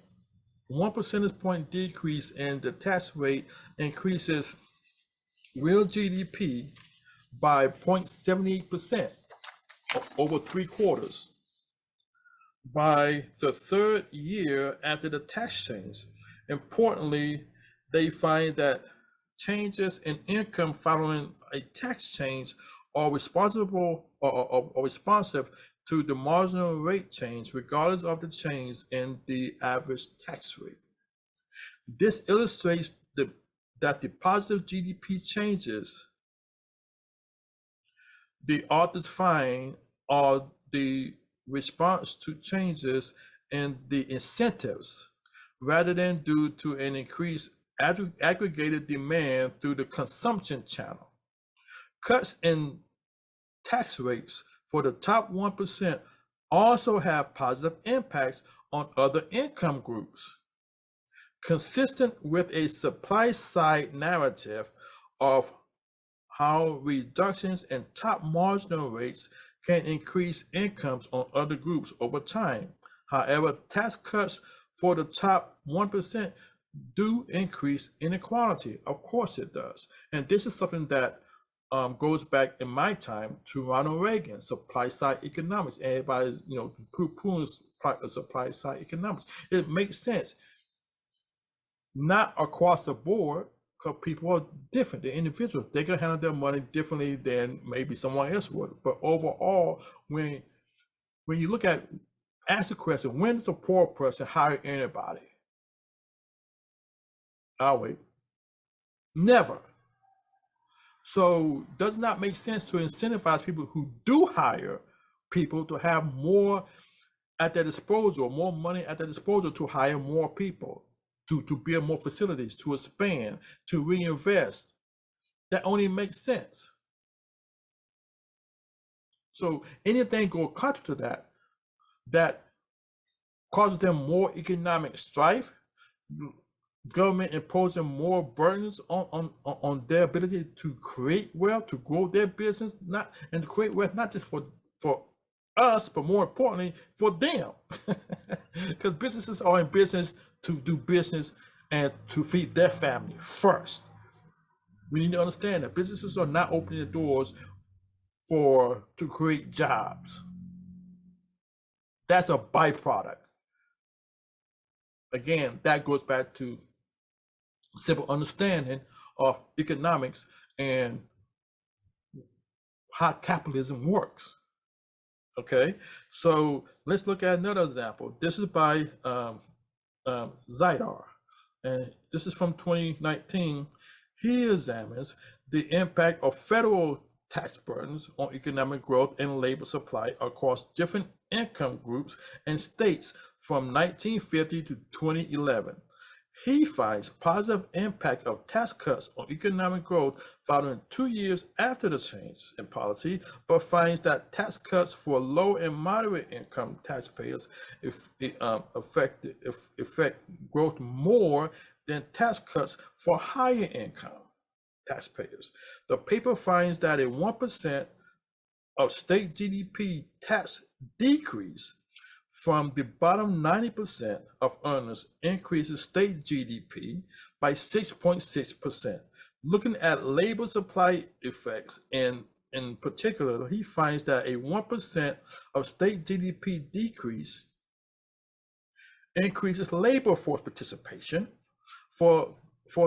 1 percentage point decrease in the tax rate increases real GDP by 0.78% over 3 quarters. By the third year after the tax change, importantly, they find that changes in income following a tax change are responsible or responsive to the marginal rate change, regardless of the change in the average tax rate. This illustrates that the positive GDP changes the authors find are the response to changes in the incentives, rather than due to an increased aggregated demand through the consumption channel. Cuts in tax rates for the top 1% also have positive impacts on other income groups. Consistent with a supply side narrative of how reductions in top marginal rates can increase incomes on other groups over time. However, tax cuts for the top 1% do increase inequality. Of course it does. And this is something that goes back in my time to Ronald Reagan, supply side economics. Everybody's, poo-pooing supply side economics. It makes sense. Not across the board, because people are different. They're individuals. They can handle their money differently than maybe someone else would. But overall, when you look at, ask the question, when does a poor person hire anybody? I'll wait. Never. So does not make sense to incentivize people who do hire people to have more at their disposal, more money at their disposal to hire more people, to build more facilities, to expand, to reinvest. That only makes sense. So anything go contrary to that causes them more economic strife, government imposing more burdens on their ability to create wealth, to grow their business, and to create wealth, not just for us, but more importantly for them. Because businesses are in business to do business and to feed their family first. We need to understand that businesses are not opening the doors to create jobs. That's a byproduct. Again, that goes back to simple understanding of economics and how capitalism works. Okay, so let's look at another example. This is by Zidar, and this is from 2019. He examines the impact of federal tax burdens on economic growth and labor supply across different income groups and states from 1950 to 2011. He finds positive impact of tax cuts on economic growth following 2 years after the change in policy, but finds that tax cuts for low and moderate income taxpayers affect growth more than tax cuts for higher income taxpayers. The paper finds that a 1% of state GDP tax decrease from the bottom 90% of earners increases state GDP by 6.6%. Looking at labor supply effects in particular, he finds that a 1% of state GDP decrease increases labor force participation for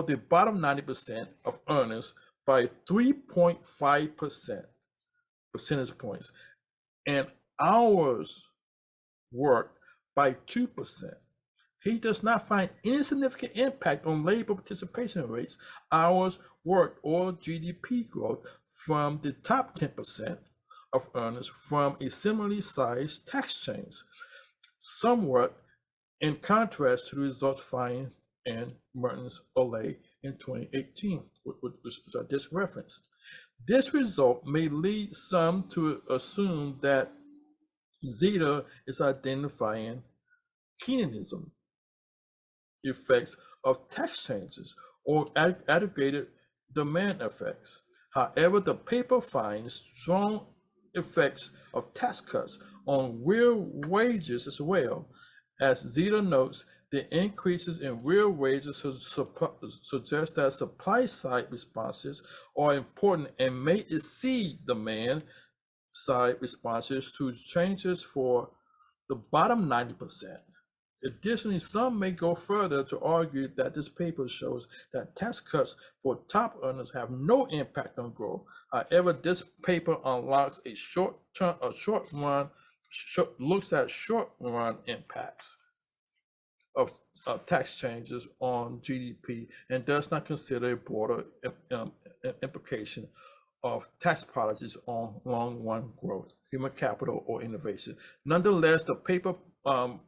the bottom 90% of earners by 3.5% percentage points, and hours worked by 2%. He does not find any significant impact on labor participation rates, hours worked, or GDP growth from the top 10% of earners from a similarly sized tax change, somewhat in contrast to the results found in Mertens Olay in 2018, which I just referenced. This result may lead some to assume that Zeta is identifying Keynesianism effects of tax changes or aggregated demand effects. However, the paper finds strong effects of tax cuts on real wages as well. As Zeta notes, the increases in real wages suggest that supply side responses are important and may exceed demand side responses to changes for the bottom 90%. Additionally, some may go further to argue that this paper shows that tax cuts for top earners have no impact on growth. However, this paper unlocks looks at short run impacts of tax changes on GDP and does not consider a broader implication of tax policies on long run growth, human capital, or innovation. Nonetheless, the paper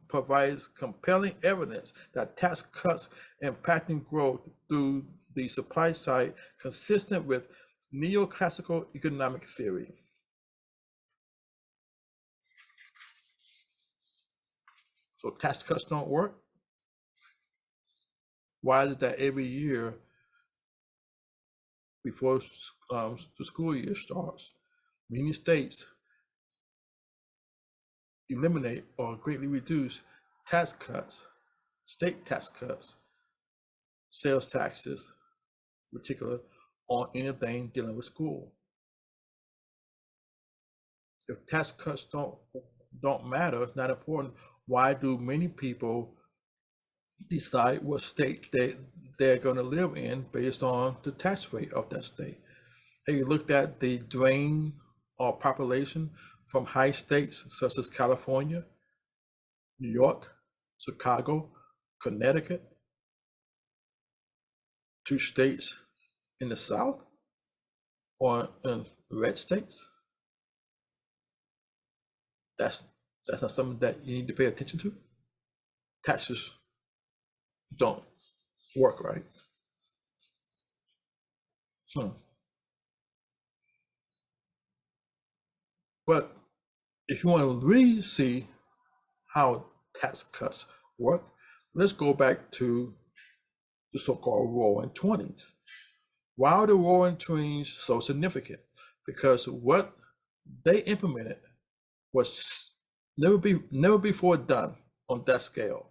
provides compelling evidence that tax cuts impacting growth through the supply side consistent with neoclassical economic theory. So tax cuts don't work? Why is it that every year before the school year starts, many states eliminate or greatly reduce tax cuts, state tax cuts, sales taxes, in particular, on anything dealing with school? If tax cuts don't matter, it's not important, why do many people decide what state they're going to live in based on the tax rate of that state? Have you looked at the drain or population from high states such as California, New York, Chicago, Connecticut, to states in the South or in red states? That's not something that you need to pay attention to. Taxes don't work right. But if you want to really see how tax cuts work, let's go back to the so-called Roaring Twenties. Why are the Roaring Twenties so significant? Because what they implemented was never before done on that scale,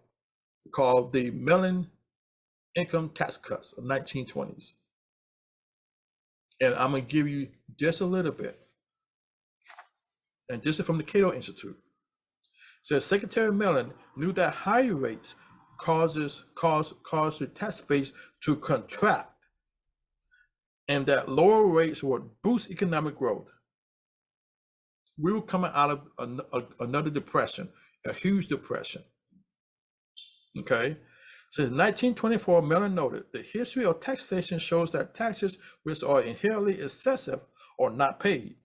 called the Mellon income tax cuts of 1920s. And I'm going to give you just a little bit. And this is from the Cato Institute. It says Secretary Mellon knew that higher rates cause the tax base to contract, and that lower rates would boost economic growth. We were coming out of another depression, a huge depression. Okay. Since 1924, Mellon noted the history of taxation shows that taxes which are inherently excessive are not paid.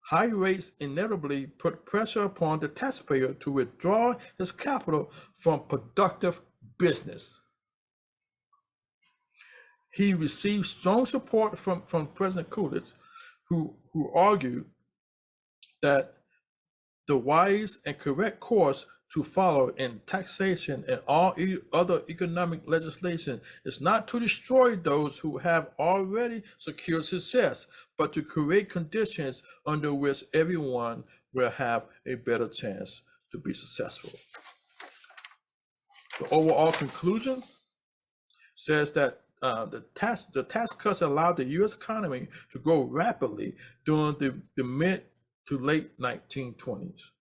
High rates inevitably put pressure upon the taxpayer to withdraw his capital from productive business. He received strong support from President Coolidge, who argued that the wise and correct course to follow in taxation and all other economic legislation is not to destroy those who have already secured success, but to create conditions under which everyone will have a better chance to be successful. The overall conclusion says that the tax cuts allowed the U.S. economy to grow rapidly during the mid to late 1920s.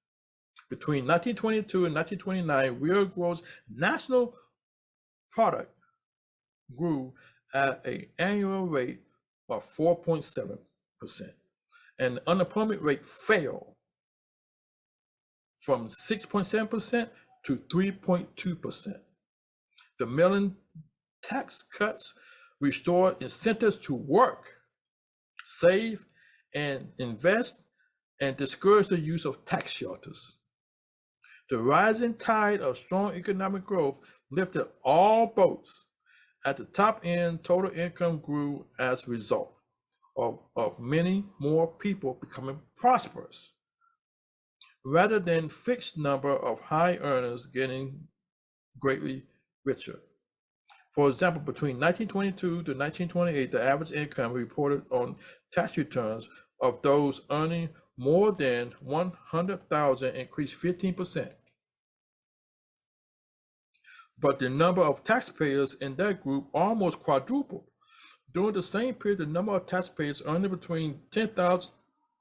Between 1922 and 1929, real gross national product grew at an annual rate of 4.7%, and the unemployment rate fell from 6.7% to 3.2%. The Mellon tax cuts restored incentives to work, save, and invest, and discouraged the use of tax shelters. The rising tide of strong economic growth lifted all boats. At the top end, total income grew as a result of many more people becoming prosperous, rather than fixed number of high earners getting greatly richer. For example, between 1922 to 1928, the average income reported on tax returns of those earning more than $100,000 increased 15%. But the number of taxpayers in that group almost quadrupled. During the same period, the number of taxpayers earning between $10,000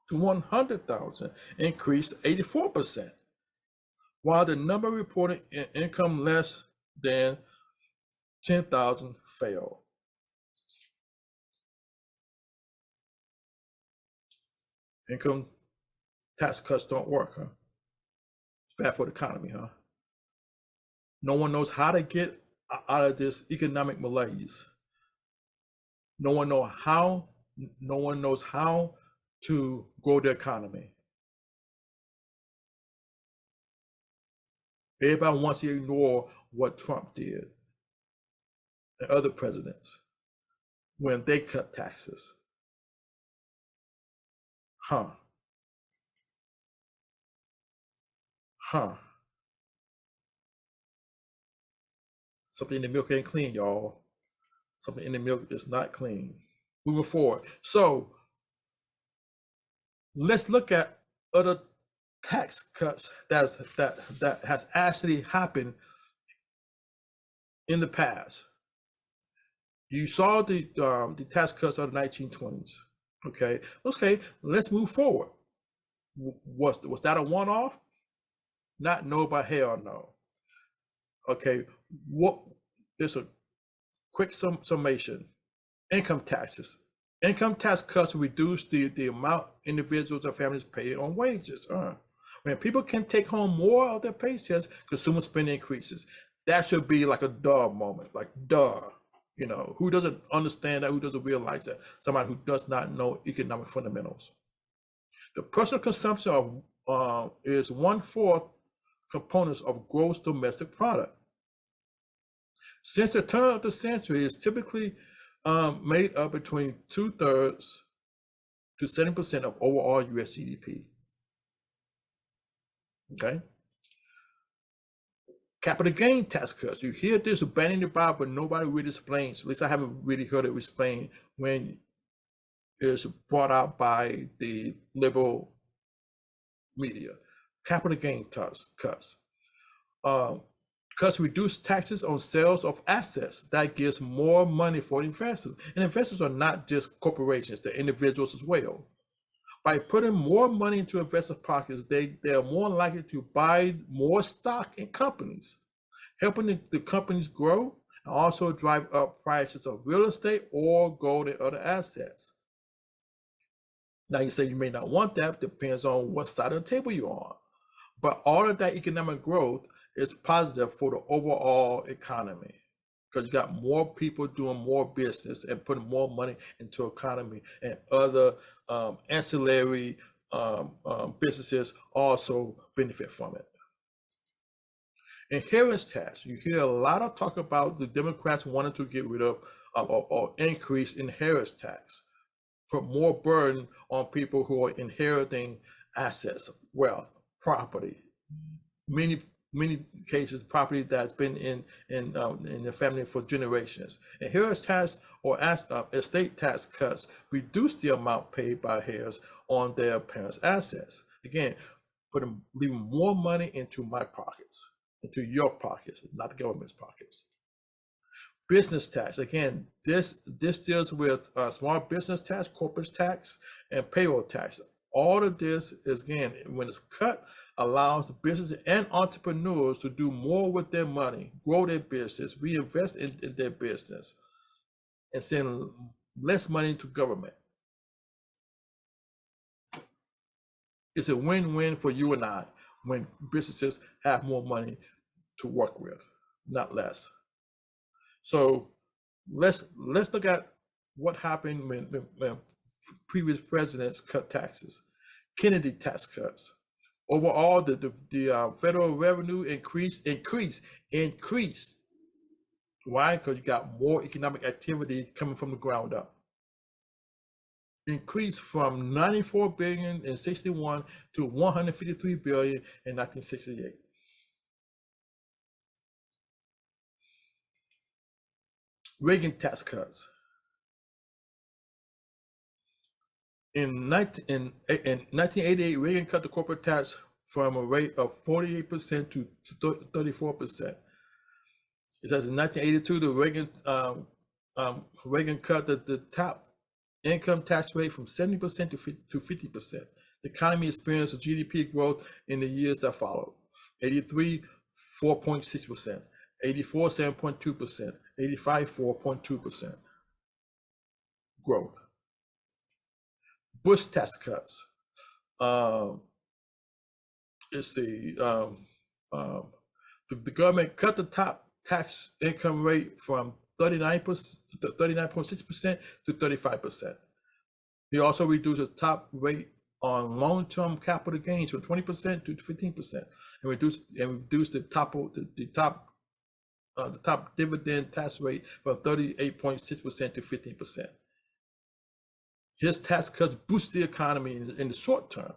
to $100,000 increased 84%, while the number reporting income less than $10,000 fell. Income tax cuts don't work, huh? It's bad for the economy, huh? No one knows how to get out of this economic malaise. No one knows how to grow the economy. Everybody wants to ignore what Trump did and other presidents when they cut taxes. Huh. Something in the milk ain't clean, y'all. Something in the milk is not clean. Moving forward. So let's look at other tax cuts that has actually happened in the past. You saw the tax cuts of the 1920s. Okay, let's move forward. Was that a one-off? Not no, but hell no. Okay, there's a quick summation. Income taxes. Income tax cuts reduce the amount individuals and families pay on wages. When people can take home more of their paychecks, consumer spending increases. That should be like a duh moment, like duh. You know, who doesn't understand that? Who doesn't realize that? Somebody who does not know economic fundamentals. The personal consumption is 1/4 components of gross domestic product. Since the turn of the century, it's typically made up between 2/3 to 7% of overall U.S. GDP. Okay. Capital gain tax cuts. You hear this banning about, but nobody really explains. At least I haven't really heard it explained when it's brought out by the liberal media. Capital gain tax cuts. Cuts reduce taxes on sales of assets. That gives more money for investors. And investors are not just corporations, they're individuals as well. By putting more money into investors' pockets, they are more likely to buy more stock in companies, helping the companies grow and also drive up prices of real estate or gold and other assets. Now you say you may not want that, depends on what side of the table you're on. But all of that economic growth is positive for the overall economy because you got more people doing more business and putting more money into economy, and other ancillary businesses also benefit from it. Inheritance tax. You hear a lot of talk about the Democrats wanting to get rid of or increase inheritance tax, put more burden on people who are inheriting assets, wealth, property. Many cases, property that's been in the family for generations. Inheritance tax or estate tax cuts reduce the amount paid by heirs on their parents' assets. Again, leaving more money into my pockets, into your pockets, not the government's pockets. Business tax. Again, this deals with small business tax, corporate tax, and payroll tax. All of this is, again, when it's cut, allows businesses and entrepreneurs to do more with their money, grow their business, reinvest in their business, and send less money to government. It's a win-win for you and I when businesses have more money to work with, not less. So let's look at what happened when previous presidents cut taxes. Kennedy tax cuts. Overall, the federal revenue increased. Why? Because you got more economic activity coming from the ground up. Increased from 94 billion in 61 to 153 billion in 1968. Reagan tax cuts. In 1988, Reagan cut the corporate tax from a rate of 48% to 34%. It says in 1982, Reagan cut the top income tax rate from 70% to 50%. The economy experienced a GDP growth in the years that followed. 83, 4.6%. 84, 7.2%. 85, 4.2% growth. Bush tax cuts. Let's see. The government cut the top tax income rate from 39.6% to 35%. He also reduced the top rate on long-term capital gains from 20% to 15%, and reduced the top dividend tax rate from 38.6% to 15%. His tax cuts boost the economy in the short term.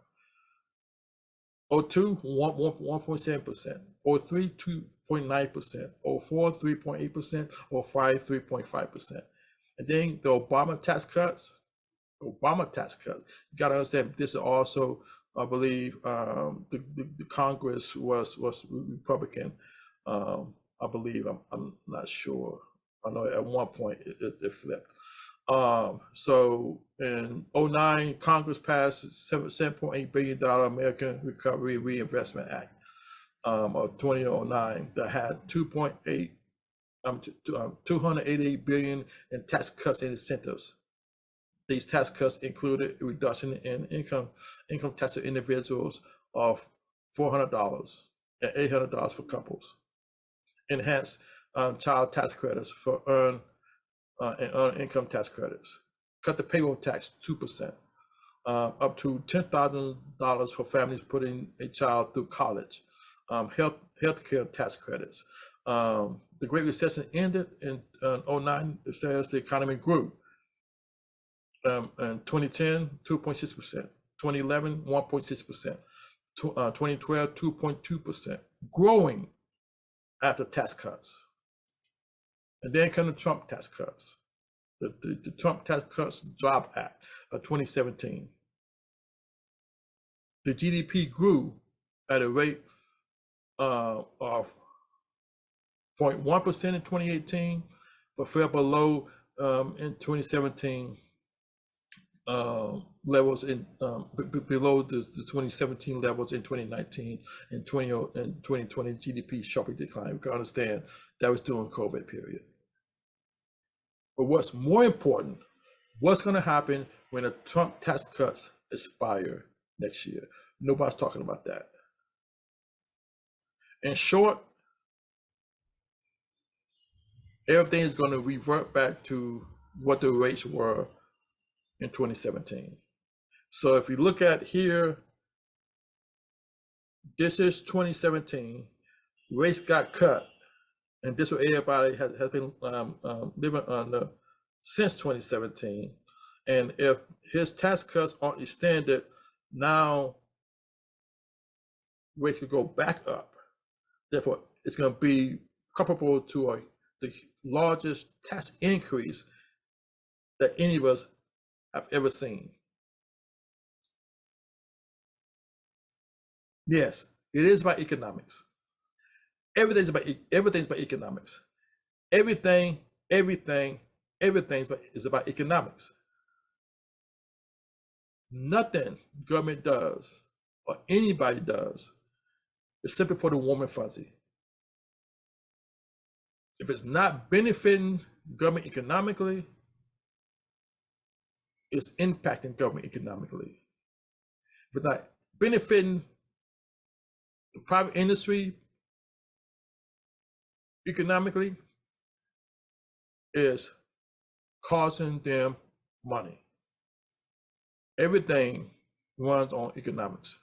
02, 1.7%. 03, 2.9%. 04, 3.8%. 05, 3.5%. And then the Obama tax cuts. You got to understand, this is also, I believe, the Congress was Republican. I believe, I'm not sure. I know at one point it flipped. So in 09, Congress passed $7.8 billion American Recovery and Reinvestment Act of 2009 that had 288 billion in tax cuts and incentives. These tax cuts included a reduction in income tax of individuals of $400 and $800 for couples. Enhanced child tax credits for earned income tax credits. Cut the payroll tax 2%, up to $10,000 for families putting a child through college. Healthcare tax credits. The Great Recession ended in 09. It says the economy grew. In 2010, 2.6%. 2011, 1.6%. 2012, 2.2%. Growing after tax cuts. And then come the Trump tax cuts. The Trump Tax Cuts Job Act of 2017. The GDP grew at a rate of 0.1% in 2018, but fell below in 2017 levels below the 2017 levels in 2019 and 2020 GDP sharply declined. We can understand that was during COVID period. But what's more important, what's going to happen when the Trump tax cuts expire next year? Nobody's talking about that. In short, everything is going to revert back to what the rates were in 2017. So if you look at here, this is 2017, rates got cut, and this is what everybody has been living under since 2017. And if his tax cuts aren't extended, now rates could go back up. Therefore, it's going to be comparable to the largest tax increase that any of us have ever seen. Yes, it is about economics. Everything's about economics. Everything is about economics. Nothing government does or anybody does is simply for the warm and fuzzy. If it's not benefiting government economically, it's impacting government economically. If it's not benefiting the private industry economically, it's costing them money. Everything runs on economics.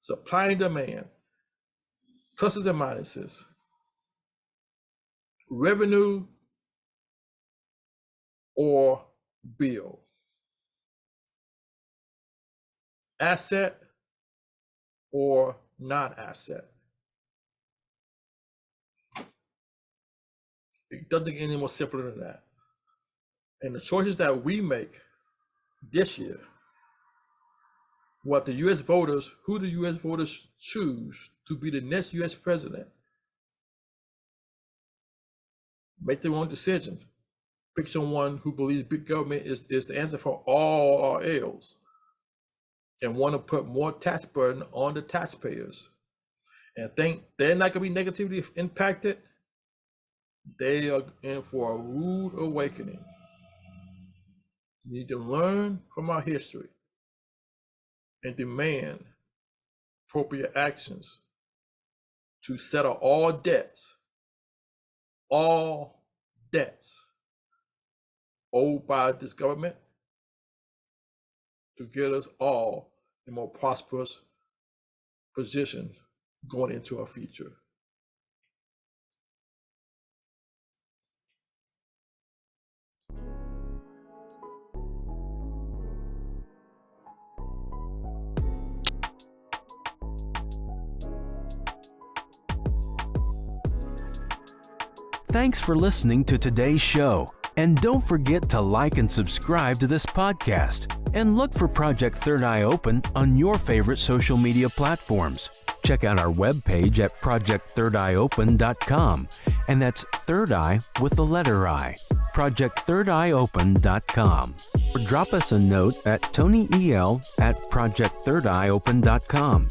Supply and demand, pluses and minuses, revenue or bill, asset or non-asset. It doesn't get any more simpler than that. And the choices that we make this year, what the U.S. voters, who the U.S. voters choose to be the next U.S. president, make their own decision. Pick someone who believes big government is the answer for all our ills and want to put more tax burden on the taxpayers and think they're not going to be negatively impacted. They are in for a rude awakening. We need to learn from our history and demand appropriate actions to settle all debts owed by this government to get us all in a more prosperous position going into our future. Thanks for listening to today's show. And don't forget to like and subscribe to this podcast. And look for Project Third Eye Open on your favorite social media platforms. Check out our webpage at projectthirdeyeopen.com. And that's third eye with the letter I. projectthirdeyeopen.com. Or drop us a note at tonyel@projectthirdeyeopen.com.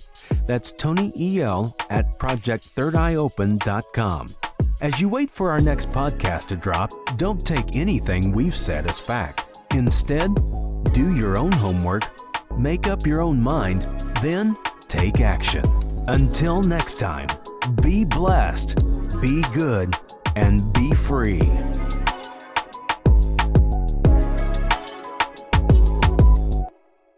That's tonyel@projectthirdeyeopen.com. As you wait for our next podcast to drop, don't take anything we've said as fact. Instead, do your own homework, make up your own mind, then take action. Until next time, be blessed, be good, and be free.